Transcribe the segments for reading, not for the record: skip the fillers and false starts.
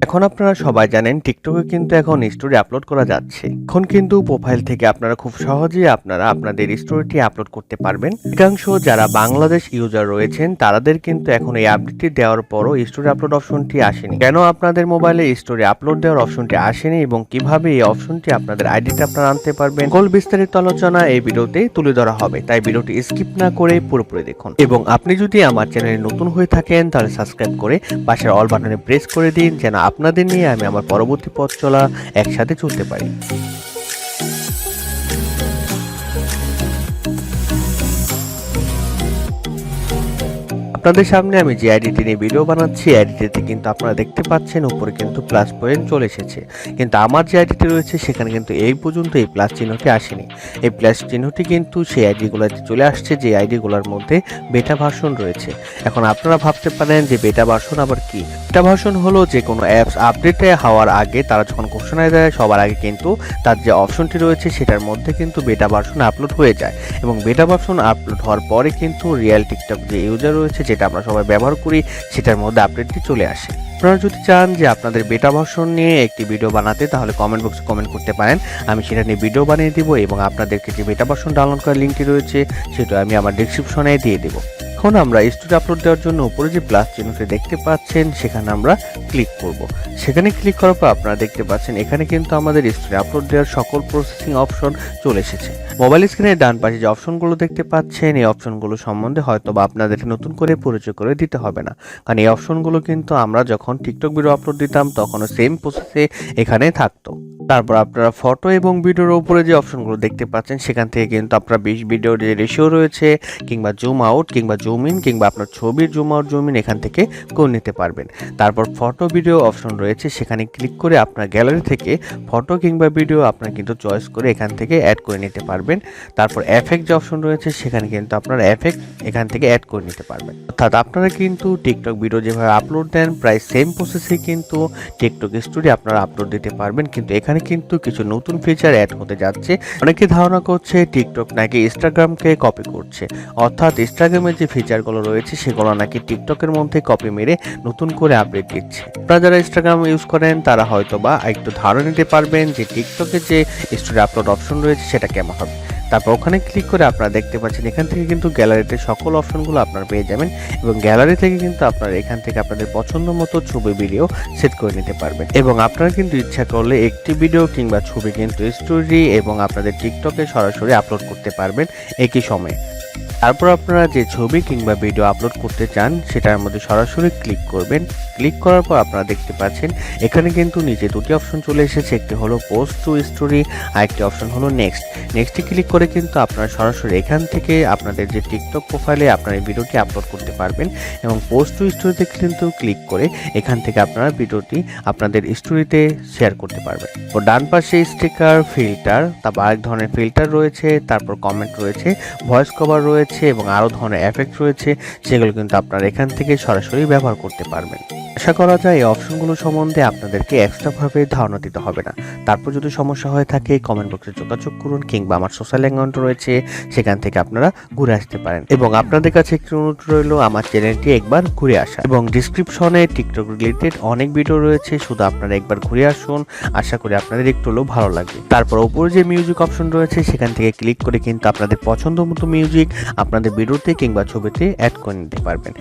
এখন আপনারা সবাই জানেন টিকটকে কিন্তু এখন স্টোরি আপলোড করা যাচ্ছে। এখন কিন্তু প্রোফাইল থেকে আপনারা খুব সহজেই আপনাদের স্টোরিটি আপলোড করতে পারবেন। অধিকাংশ যারা বাংলাদেশ ইউজার রয়েছেন তাদের কিন্তু এখন এই আপডেটটি দেওয়ার পরও স্টোরি আপলোড অপশনটি আসেনি। কেন আপনাদের মোবাইলে স্টোরি আপলোড দেওয়ার অপশনটি আসেনি এবং কিভাবে এই অপশনটি আপনাদের আইডিতে আপনারা আনতে পারবেন, সকল বিস্তারিত আলোচনা এই ভিডিওতে তুলে ধরা হবে। তাই ভিডিওটি স্কিপ না করে পুরোপুরি দেখুন এবং আপনি যদি আমার চ্যানেলে নতুন হয়ে থাকেন তাহলে সাবস্ক্রাইব করে পাশের অল বাটনে প্রেস করে দিন, যেন আপনাদের নিয়ে আমি আমার পরবর্তী পথ চলা একসাথে চলতে পারি। আপনাদের সামনে আমি যে আইডিটি নিয়ে ভিডিও বানাচ্ছি, আইডিটিতে কিন্তু আপনারা দেখতে পাচ্ছেন উপরে কিন্তু প্লাস পয়েন্ট চলে এসেছে, কিন্তু আমার যে আইডিটি রয়েছে সেখানে কিন্তু এই পর্যন্ত এই প্লাস চিহ্নটি আসেনি। এই প্লাস চিহ্নটি কিন্তু সেই আইডিগুলোতে চলে আসছে যে আইডিগুলোর মধ্যে বেটা ভার্সন রয়েছে। এখন আপনারা ভাবতে পারেন যে বেটা ভার্সন আবার কি? বেটা ভার্সন হলো যে কোনো অ্যাপস আপডেটে হওয়ার আগে তারা যখন ঘোষণায় দেয় সবার আগে কিন্তু তার যে অপশনটি রয়েছে সেটার মধ্যে কিন্তু বেটা ভার্সন আপলোড হয়ে যায় এবং বেটা ভার্সন আপলোড হওয়ার পরে কিন্তু রিয়েল টিকটক যে ইউজার রয়েছে যেটা আমরা সবাই ব্যবহার করি সেটার মধ্যে আপডেটটি চলে আসে। আপনারা যদি চান যে আপনাদের বেটা ভার্সন নিয়ে একটি ভিডিও বানাতে তাহলে কমেন্ট বক্সে কমেন্ট করতে পারেন, আমি সেটা নিয়ে ভিডিও বানিয়ে দিব এবং আপনাদেরকে যে বেটা ভার্সন ডাউনলোড করার লিঙ্কটি রয়েছে সেটা আমি আমার ডেসক্রিপশনে দিয়ে দেবো। এখন আমরা স্টোরি আপলোড দেওয়ার জন্য উপরে যে প্লাস চিহ্নটি দেখতে পাচ্ছেন সেখানে আমরা ক্লিক করব। সেখানে ক্লিক করার পর আপনারা দেখতে পাচ্ছেন এখানে কিন্তু আমাদের স্টোরি আপলোড দেওয়ার সকল প্রসেসিং অপশন চলে এসেছে। মোবাইল স্ক্রিনের ডান পাশে যে অপশনগুলো দেখতে পাচ্ছেন এই অপশনগুলো সম্বন্ধে হয়তো বা আপনাদের নতুন করে পরিচয় করে দিতে হবে না, কারণ এই অপশনগুলো কিন্তু আমরা যখন টিকটক ভিডিও আপলোড দিতাম তখনও সেম প্রসেসে এখানে থাকতো। তারপর আপনারা ফটো এবং ভিডিওর উপরে যে অপশনগুলো দেখতে পাচ্ছেন সেখান থেকে কিন্তু আপনারা ভিডিওর যে রেশিও রয়েছে কিংবা জুম আউট কিংবা জুম ইন কিংবা আপনার ছবির জুম আউট জুম ইন এখান থেকে করে নিতে পারবেন। তারপর ফটো ভিডিও অপশন রয়েছে, সেখানে ক্লিক করে আপনার গ্যালারি থেকে ফটো কিংবা ভিডিও আপনারা কিন্তু চয়েস করে এখান থেকে অ্যাড করে নিতে পারবেন। তারপর এফেক্ট যে অপশন রয়েছে সেখানে কিন্তু আপনারা এফেক্ট এখান থেকে অ্যাড করে নিতে পারবেন। অর্থাৎ আপনারা কিন্তু টিকটক ভিডিও যেভাবে আপলোড দেন প্রায় সেম প্রসেসে কিন্তু টিকটক স্টোরি আপনারা আপলোড দিতে পারবেন, কিন্তু এখানে কিন্তু কিছু নতুন ফিচার অ্যাড হতে যাচ্ছে। অনেকে ধারণা করছে টিকটক নাকি ইনস্টাগ্রামকে কপি করছে, অর্থাৎ ইনস্টাগ্রামের যে ফিচারগুলো রয়েছে সেগুলো নাকি টিকটকের মধ্যে কপি মেরে নতুন করে আপডেট দিচ্ছে। আপনারা যারা ইনস্টাগ্রাম ইউজ করেন তারা হয়তো বা একটু ধারণা নিতে পারবেন যে টিকটকের যে স্টোরি আপলোড অপশন রয়েছে সেটা কেমন হবে। তারপর ওখানে ক্লিক করে আপনারা দেখতে পাচ্ছেন এখান থেকে কিন্তু গ্যালারিতে সকল অপশনগুলো আপনারা পেয়ে যাবেন এবং গ্যালারি থেকে কিন্তু আপনারা এখান থেকে আপনাদের পছন্দ মতো ছবি ভিডিও সেট করে নিতে পারবেন এবং আপনারা কিন্তু ইচ্ছা করলে একটি ভিডিও কিংবা ছবি কিন্তু স্টোরি এবং আপনাদের টিকটকে সরাসরি আপলোড করতে পারবেন একই সময়ে। তারপর আপনারা যে ছবি কিংবা ভিডিও আপলোড করতে চান সেটার মধ্যে সরাসরি ক্লিক করবেন। ক্লিক করার পর আপনারা দেখতে পাচ্ছেন এখানে কিন্তু নিচে দুটি অপশন চলে এসেছে, একটি হলো পোস্ট টু স্টোরি আর একটি অপশন হলো নেক্সট। নেক্সটে ক্লিক করে কিন্তু আপনারা সরাসরি এখান থেকে আপনাদের যে টিকটক প্রোফাইলে আপনারা এই ভিডিওটি আপলোড করতে পারবেন এবং পোস্ট টু স্টোরিতে কিন্তু ক্লিক করে এখান থেকে আপনারা ভিডিওটি আপনাদের স্টোরিতে শেয়ার করতে পারবেন। তো ডান পাশে স্টিকার, ফিল্টার, তারপর আরেক ধরনের ফিল্টার রয়েছে, তারপর কমেন্ট রয়েছে, ভয়েস কভার রয়েছে এবং আরও ধরনের এফেক্ট রয়েছে, সেগুলো কিন্তু আপনারা এখান থেকে সরাসরি ব্যবহার করতে পারবেন। আশা করা যায় এই অপশনগুলো সম্বন্ধে আপনাদেরকে এক্সট্রাভাবে ধারণা দিতে হবে না। তারপর যদি সমস্যা হয়ে থাকে কমেন্ট বক্সে যোগাযোগ করুন কিংবা আমার সোশ্যাল অ্যাকাউন্ট রয়েছে সেখান থেকে আপনারা ঘুরে আসতে পারেন এবং আপনাদের কাছে একটি অনুরোধ রইল আমার চ্যানেলটি একবার ঘুরে আসা এবং ডিসক্রিপশনে টিকটক রিলেটেড অনেক ভিডিও রয়েছে, শুধু আপনারা একবার ঘুরে আসুন, আশা করি আপনাদের একটু হলেও ভালো লাগবে। তারপর উপরে যে মিউজিক অপশন রয়েছে সেখান থেকে ক্লিক করে কিন্তু আপনাদের পছন্দ মতো মিউজিক আপনাদের ভিডিওতে কিংবা ছবিতে অ্যাড করে নিতে পারবেন।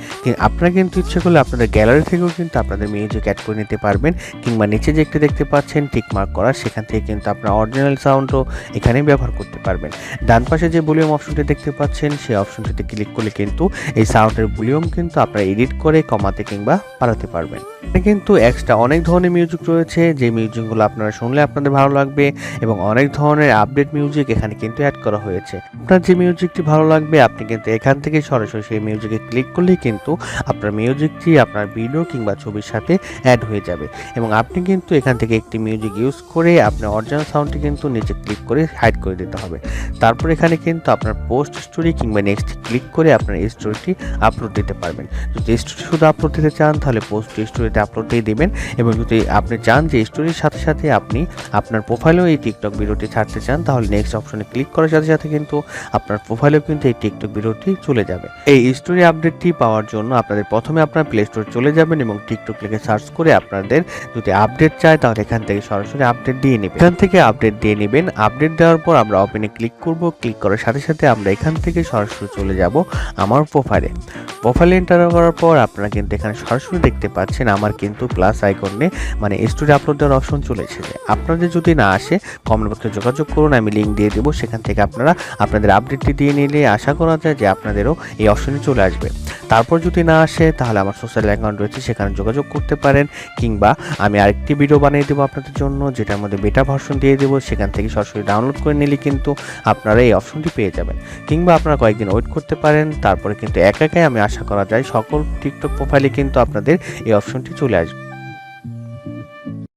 আপনারা কিন্তু ইচ্ছে করলে আপনাদের গ্যালারি থেকেও কিন্তু আপনাদের মিউজিক অ্যাড করে নিতে পারবেন কিংবা নিচে যে একটি দেখতে পাচ্ছেন টিক মার্ক করা সেখান থেকে কিন্তু আপনারা অরিজিনাল সাউন্ডও এখানে ব্যবহার করতে পারবেন। ডান পাশে যে ভলিউম অপশনটি দেখতে পাচ্ছেন সেই অপশনটিতে ক্লিক করলে কিন্তু এই সাউন্ডের ভলিউম কিন্তু আপনারা এডিট করে কমাতে কিংবা বাড়াতে পারবেন। এখানে কিন্তু এক্সট্রা অনেক ধরনের মিউজিক রয়েছে যে মিউজিকগুলো আপনারা শুনলে আপনাদের ভালো লাগবে এবং অনেক ধরনের আপডেট মিউজিক এখানে কিন্তু অ্যাড করা হয়েছে। আপনার যে মিউজিকটি ভালো লাগবে আপনি কিন্তু এখান থেকে সরাসরি সেই মিউজিকে ক্লিক করলেই কিন্তু আপনার মিউজিকটি আপনার ভিডিও কিংবা ছবির সাথে অ্যাড হয়ে যাবে এবং আপনি কিন্তু এখান থেকে একটি মিউজিক ইউজ করে আপনার অরিজিনাল সাউন্ডটি কিন্তু নিচে ক্লিক করে হাইড করে দিতে হবে। তারপর এখানে কিন্তু আপনার পোস্ট স্টোরি কিংবা নেক্সট ক্লিক করে আপনার এই স্টোরিটি আপলোড দিতে পারবেন। যদি স্টোরি শুধু আপলোড দিতে চান তাহলে পোস্ট স্টোরিতে আপলোড দিয়ে দিবেন এবং যদি আপনি চান যে স্টোরির সাথে সাথে আপনি আপনার প্রোফাইলেও এই টিকটক ভিডিওটি ছাড়তে চান তাহলে নেক্সট অপশনে ক্লিক করার সাথে সাথে কিন্তু আপনার প্রোফাইলেও কিন্তু এই টিকটক টিকটক ভিডিওটি চলে যাবে। এই স্টোরি আপডেটটি পাওয়ার জন্য আপনাদের প্রথমে আপনার প্লে স্টোরে চলে যাবেন এবং টিকটক লিখে সার্চ করে আপনাদের যদি আপডেট চায় তাহলে এখান থেকে সরাসরি আপডেট দিয়ে নেবেন। এখান থেকে আপডেট দিয়ে নেবেন। আপডেট দেওয়ার পর আমরা ওপেনে ক্লিক করব। ক্লিক করার সাথে সাথে আমরা এখান থেকে সরাসরি চলে যাব আমার প্রোফাইলে। প্রোফাইলে এন্টার করার পর আপনারা কিন্তু এখানে সরাসরি দেখতে পাচ্ছেন আমার কিন্তু প্লাস আইকনে মানে স্টোরি আপলোড দেওয়ার অপশন চলে এসেছে। আপনাদের যদি না আসে কমেন্ট বক্সে যোগাযোগ করুন, আমি লিঙ্ক দিয়ে দেবো। সেখান থেকে আপনারা আপনাদের আপডেটটি দিয়ে নিলে আশা করা যায় যে আপনাদেরও এই অপশনে চলে আসবে। তারপর যদি না আসে তাহলে আমার সোশ্যাল অ্যাকাউন্ট রয়েছে, সেখানে যোগাযোগ করতে পারেন, কিংবা আমি আরেকটি ভিডিও বানিয়ে দেবো আপনাদের জন্য যেটার মধ্যে বেটা ভার্সন দিয়ে দেবো। সেখান থেকে সরাসরি ডাউনলোড করে নিলে কিন্তু আপনারা এই অপশনটি পেয়ে যাবেন, কিংবা আপনারা কয়েকদিন ওয়েট করতে পারেন। তারপরে কিন্তু একাই আমি আশা করা যায় সকল টিকটক প্রোফাইলে কিন্তু আপনাদের এই অপশনটি চলে আসবে।